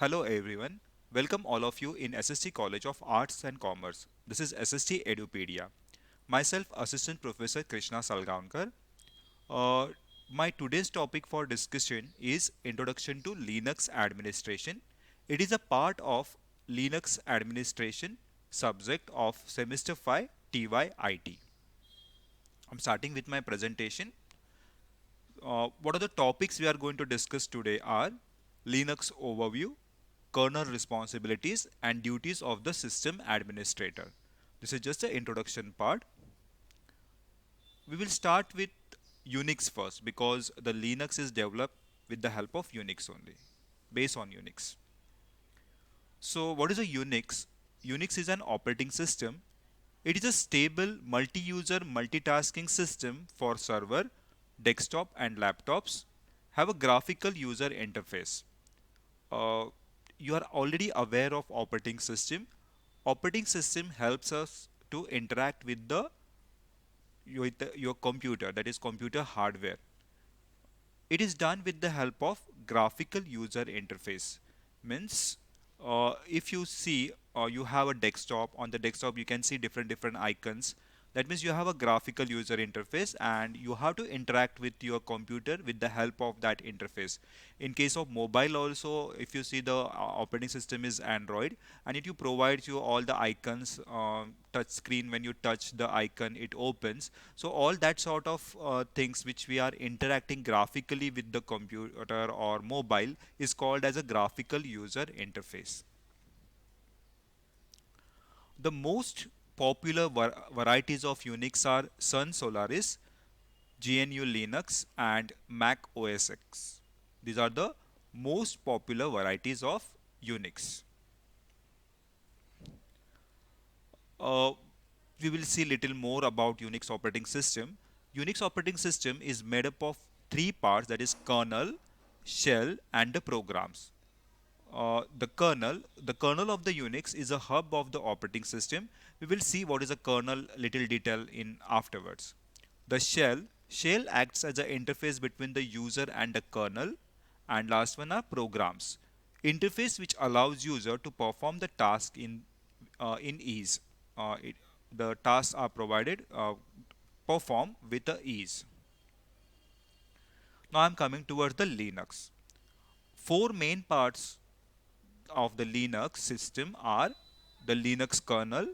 Hello everyone. Welcome all of you in SST College of Arts and Commerce. This is SST Edupedia. Myself, Assistant Professor Krishna Salgaonkar. Uh, my today's topic for discussion is Introduction to Linux Administration. It is a part of Linux Administration subject of Semester 5 TYIT. I'm starting with my presentation. What are the topics we are going to discuss today are Linux overview, kernel responsibilities and duties of the system administrator. This is just the introduction part. We will start with Unix first because the Linux is developed with the help of Unix only, based on Unix. So what is a Unix? Unix is an operating system. It is a stable multi-user multitasking system for server, desktop and laptops. Have a graphical user interface. uh, you are already aware of operating system. Operating system helps us to interact with your computer, that is computer hardware. It is done with the help of graphical user interface. Means if you see you have a desktop. On the desktop you can see different icons. That means you have a graphical user interface and you have to interact with your computer with the help of that interface. In case of mobile also, if you see the operating system is Android and it you provides you all the icons, touch screen. When you touch the icon it opens. So all that sort of things which we are interacting graphically with the computer or mobile is called as a graphical user interface. The most popular varieties of Unix are Sun Solaris, GNU Linux, and Mac OS X. These are the most popular varieties of Unix. Uh, we will see little more about Unix operating system. Unix operating system is made up of three parts, that is kernel, shell, and the programs. The kernel of the Unix is a hub of the operating system. We will see what is a kernel little detail in afterwards. The shell acts as an interface between the user and the kernel. And last one are programs, interface which allows user to perform the task in ease. It, the tasks are provided perform with the ease. Now I'm coming towards the Linux. Four main parts of the Linux system are the Linux kernel,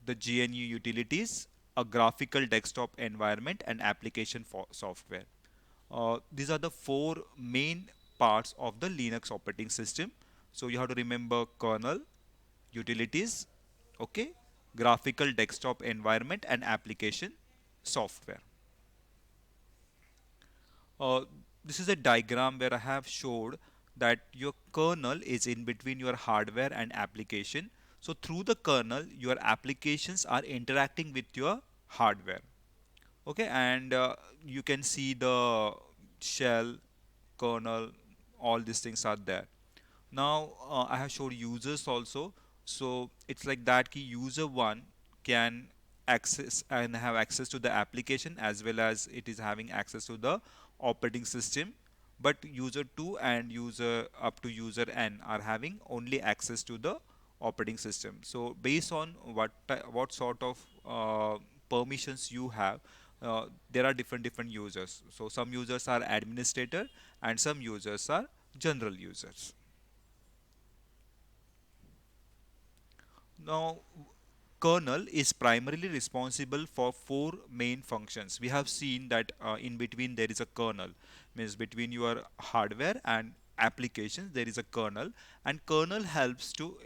the GNU utilities, a graphical desktop environment, and application for software. These are the four main parts of the Linux operating system. So you have to remember kernel, utilities, okay, graphical desktop environment, and application software. Uh, this is a diagram where I have showed that your kernel is in between your hardware and application. So through the kernel, your applications are interacting with your hardware. Okay, and you can see the shell, kernel, all these things are there. Now I have showed users also. So it's like that key user one can access and have access to the application as well as it is having access to the operating system. But user 2 and user up to user n are having only access to the operating system. So based on what sort of permissions you have, there are different users. So some users are administrator and some users are general users. Now, kernel is primarily responsible for four main functions. We have seen that in between there is a kernel, means between your hardware and applications there is a kernel, and kernel helps to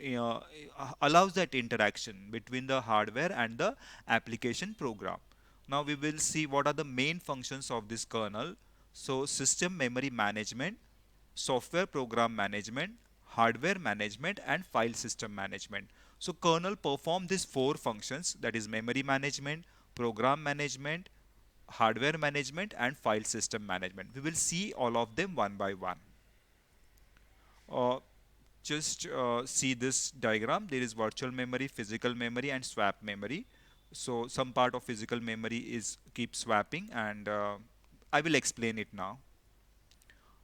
allows that interaction between the hardware and the application program. Now we will see what are the main functions of this kernel. So system memory management, software program management, hardware management, and file system management. So kernel perform these four functions, that is memory management, program management, hardware management, and file system management. We will see all of them one by one. Uh, just see this diagram. There is virtual memory, physical memory, and swap memory. So some part of physical memory is keep swapping, and I will explain it now.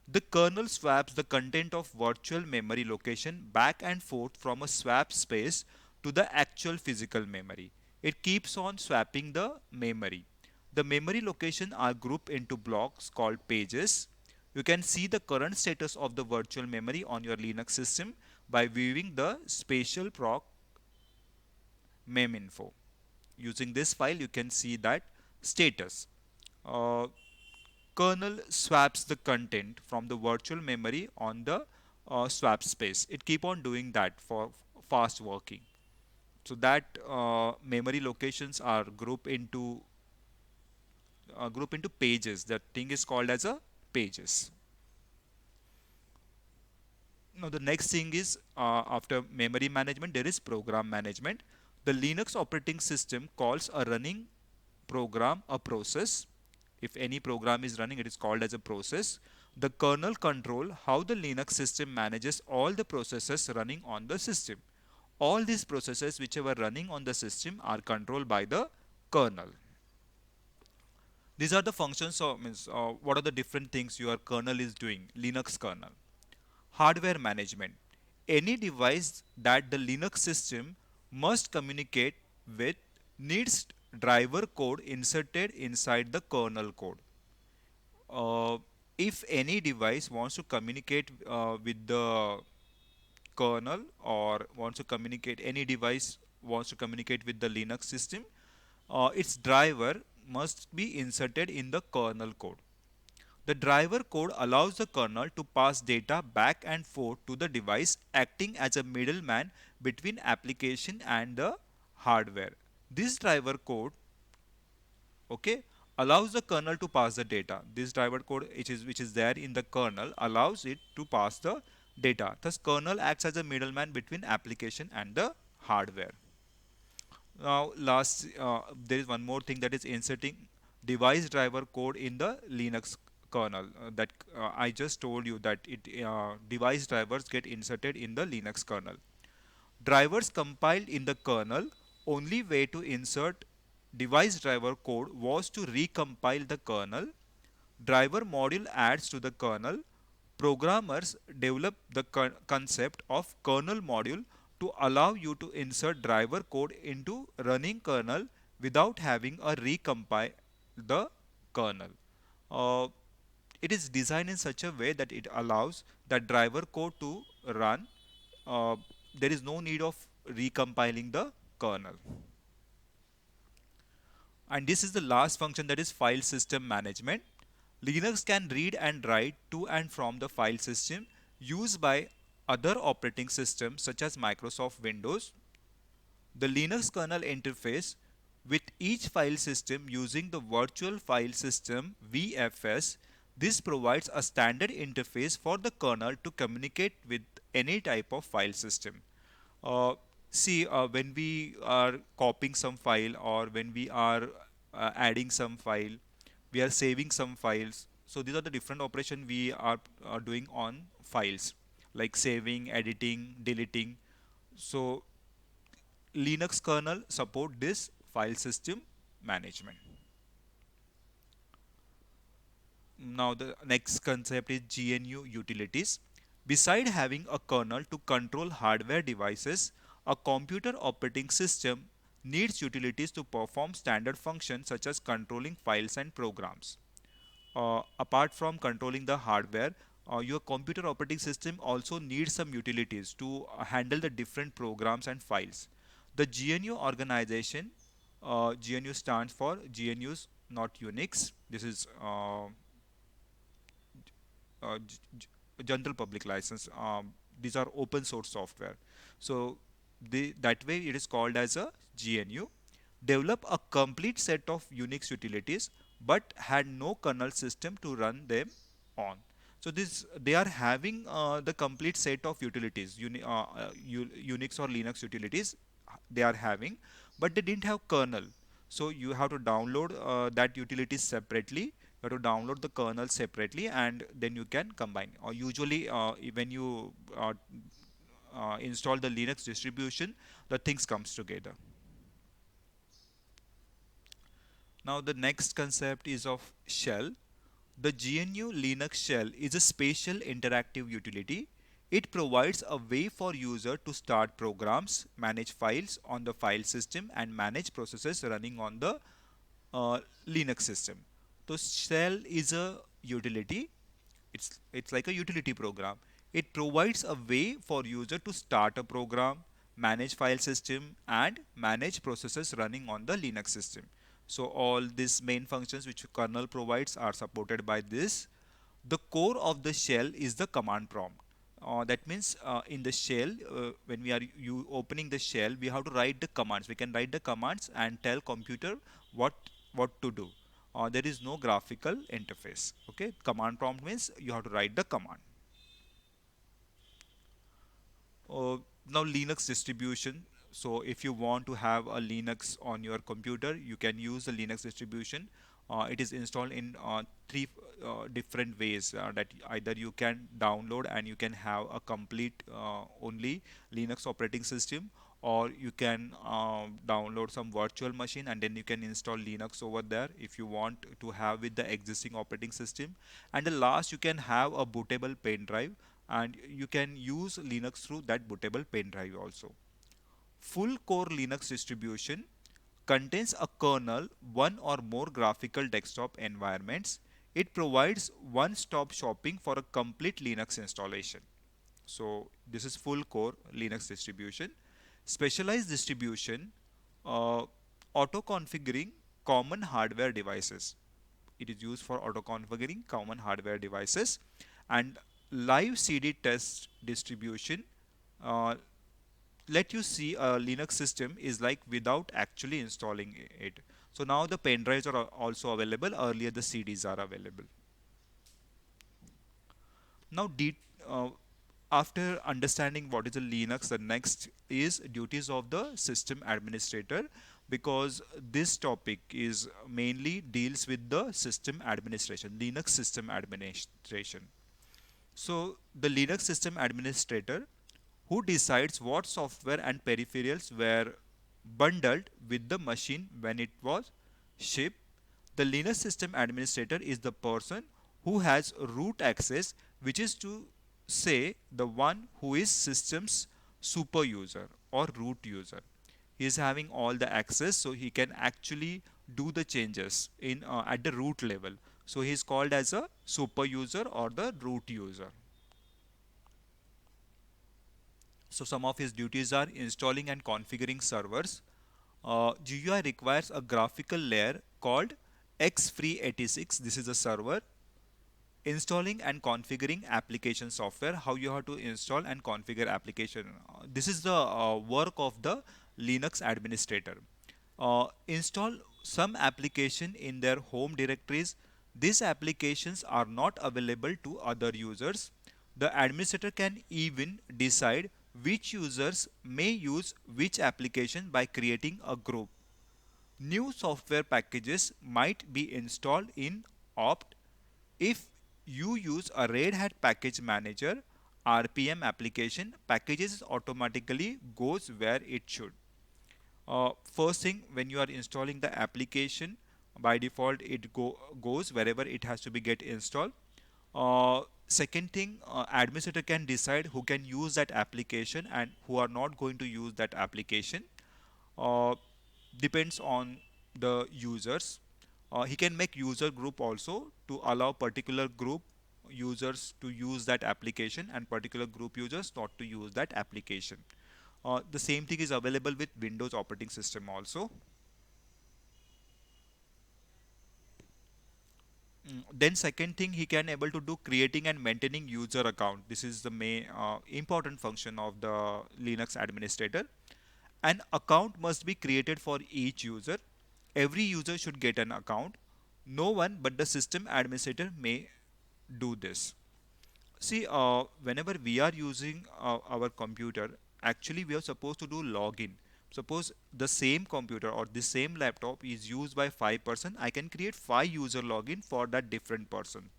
The kernel swaps the content of virtual memory location back and forth from a swap space to the actual physical memory. It keeps on swapping the memory. The memory location are grouped into blocks called pages. You can see the current status of the virtual memory on your Linux system by viewing the spatial proc meminfo. Using this file, you can see that status. Uh, Kernel swaps the content from the virtual memory on the swap space. It keep on doing that for fast working. So that memory locations are grouped into pages. That thing is called as a pages. Now the next thing is after memory management, there is program management. The Linux operating system calls a running program a process. If any program is running, it is called as a process. The kernel control how the Linux system manages all the processes running on the system. All these processes whichever running on the system are controlled by the kernel. These are the functions of means what are the different things your kernel is doing. Linux kernel. Hardware management. Any device that the Linux system must communicate with needs driver code inserted inside the kernel code. Uh, if any device wants to communicate with the kernel or wants to communicate, any device wants to communicate with the Linux system, its driver must be inserted in the kernel code. The driver code allows the kernel to pass data back and forth to the device, acting as a middleman between application and the hardware. This driver code, okay, allows the kernel to pass the data. This driver code which is there in the kernel allows it to pass the data. Thus kernel acts as a middleman between application and the hardware. Now last there is one more thing, that is inserting device driver code in the Linux kernel. That I just told you that it device drivers get inserted in the Linux kernel. Drivers compiled in the kernel, only way to insert device driver code was to recompile the kernel. Driver module adds to the kernel. Programmers develop the concept of kernel module to allow you to insert driver code into running kernel without having a recompile the kernel. Uh, it is designed in such a way that it allows that driver code to run. Uh, there is no need of recompiling the kernel. And this is the last function, that is file system management. Linux can read and write to and from the file system used by other operating systems such as Microsoft Windows. The Linux kernel interface with each file system using the virtual file system VFS. This provides a standard interface for the kernel to communicate with any type of file system. Uh, when we are copying some file or when we are adding some file, we are saving some files. So these are the different operations we are doing on files, like saving, editing, deleting. So Linux kernel support this file system management. Now the next concept is GNU utilities. Beside having a kernel to control hardware devices, a computer operating system needs utilities to perform standard functions such as controlling files and programs. Apart from controlling the hardware, your computer operating system also needs some utilities to handle the different programs and files. The GNU organization, GNU stands for GNU's not Unix. This is uh, general public license. These are open source software. So that way it is called as a GNU. Develop a complete set of Unix utilities but had no kernel system to run them on. So this they are having the complete set of utilities, Unix or Linux utilities they are having, but they didn't have kernel. So you have to download that utility separately. You have to download the kernel separately, and then you can combine. Or usually, when you install the Linux distribution, the things comes together. Now the next concept is of shell. The GNU Linux shell is a special interactive utility. It provides a way for user to start programs, manage files on the file system, and manage processes running on the uh, Linux system. So shell is a utility. It's like a utility program. It provides a way for user to start a program, manage file system, and manage processes running on the Linux system. So all these main functions which kernel provides are supported by this. The core of the shell is the command prompt. That means in the shell, when we are opening the shell, we have to write the commands. We can write the commands and tell computer what what to do. There is no graphical interface. Okay, command prompt means you have to write the command. Now Linux distribution. So if you want to have a Linux on your computer, you can use the Linux distribution. It is installed in three different ways that either you can download and you can have a complete only Linux operating system, or you can download some virtual machine and then you can install Linux over there if you want to have with the existing operating system. And the last, you can have a bootable pen drive and you can use Linux through that bootable pen drive also. Full core Linux distribution contains a kernel, one or more graphical desktop environments. It provides one-stop shopping for a complete Linux installation. So this is full core Linux distribution. Specialized distribution, uh, auto configuring common hardware devices. It is used for auto configuring common hardware devices. And live CD test distribution, uh, let you see a Linux system is like without actually installing it. So now the pen drives are also available. Earlier the CDs are available. Now, after understanding what is a Linux, the next is duties of the system administrator, because this topic is mainly deals with the system administration, Linux system administration. So the Linux system administrator who decides what software and peripherals were bundled with the machine when it was shipped. The Linux system administrator is the person who has root access, which is to say the one who is system's super user or root user. He is having all the access, so he can actually do the changes in at the root level. So he is called as a super user or the root user. So some of his duties are installing and configuring servers. GUI requires a graphical layer called X-Free86. This is a server. Installing and configuring application software. How you have to install and configure application. This is the work of the Linux administrator. Install some application in their home directories. These applications are not available to other users. The administrator can even decide which users may use which application by creating a group. New software packages might be installed in opt if you use a Red Hat package manager RPM application. Packages automatically goes where it should. First thing, when you are installing the application, by default it goes wherever it has to be get installed. Second thing, administrator can decide who can use that application and who are not going to use that application. uh, Depends on the users. He can make user group also to allow particular group users to use that application and particular group users not to use that application. The same thing is available with Windows operating system also. Then second thing, he can able to do creating and maintaining user account. This is the main important function of the Linux administrator. An account must be created for each user. Every user should get an account. No one but the system administrator may do this. See, whenever we are using our computer, actually we are supposed to do login. Suppose the same computer or the same laptop is used by 5 person, I can create 5 user login for that different person,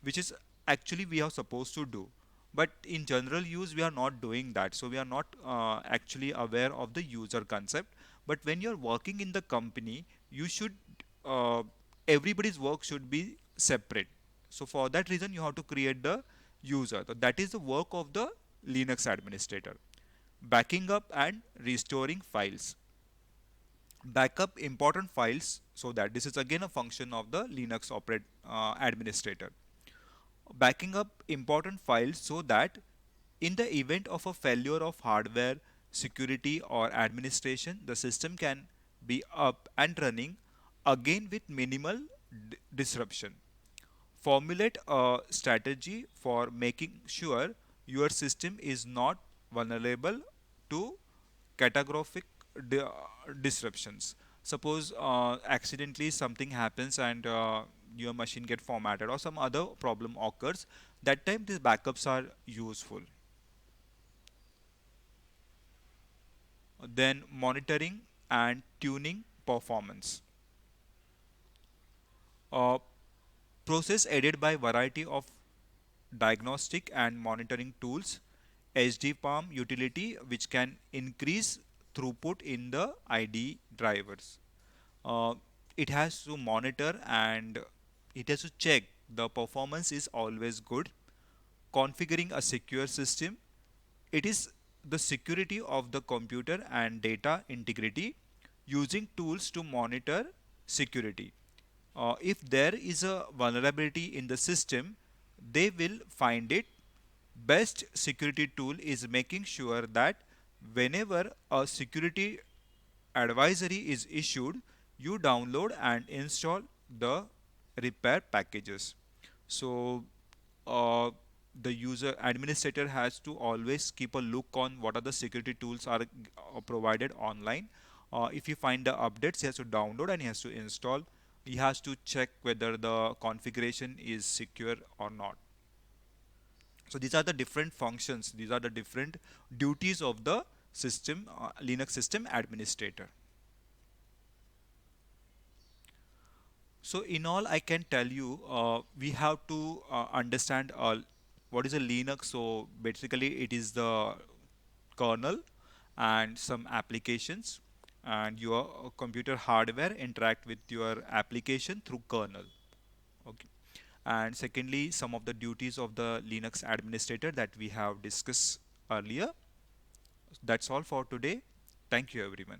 which is actually we are supposed to do. But in general use, we are not doing that. So we are not actually aware of the user concept. But when you're working in the company, you should, uh, everybody's work should be separate. So for that reason, you have to create the user. So that is the work of the Linux administrator. Backing up and restoring files. Backup important files, so that this is again a function of the Linux administrator. Backing up important files so that in the event of a failure of hardware, security or administration, the system can be up and running again with minimal disruption. Formulate a strategy for making sure your system is not vulnerable to catastrophic di- disruptions. Suppose accidentally something happens and your machine get formatted or some other problem occurs. That time these backups are useful. Then monitoring and tuning performance. Uh, Process aided by variety of diagnostic and monitoring tools, HD-PALM utility which can increase throughput in the IDE drivers. Uh, it has to monitor and it has to check the performance is always good. Configuring a secure system, it is the security of the computer and data integrity using tools to monitor security. If there is a vulnerability in the system, they will find it. Best security tool is making sure that whenever a security advisory is issued, you download and install the repair packages. So uh, the user administrator has to always keep a look on what are the security tools are provided online. If you find the updates, he has to download and he has to install. He has to check whether the configuration is secure or not. So these are the different functions, these are the different duties of the system Linux system administrator. So in all, I can tell you, we have to understand what is a Linux. So basically, it is the kernel and some applications, and your computer hardware interact with your application through kernel. Okay. And secondly, some of the duties of the Linux administrator that we have discussed earlier. That's all for today. Thank you, everyone.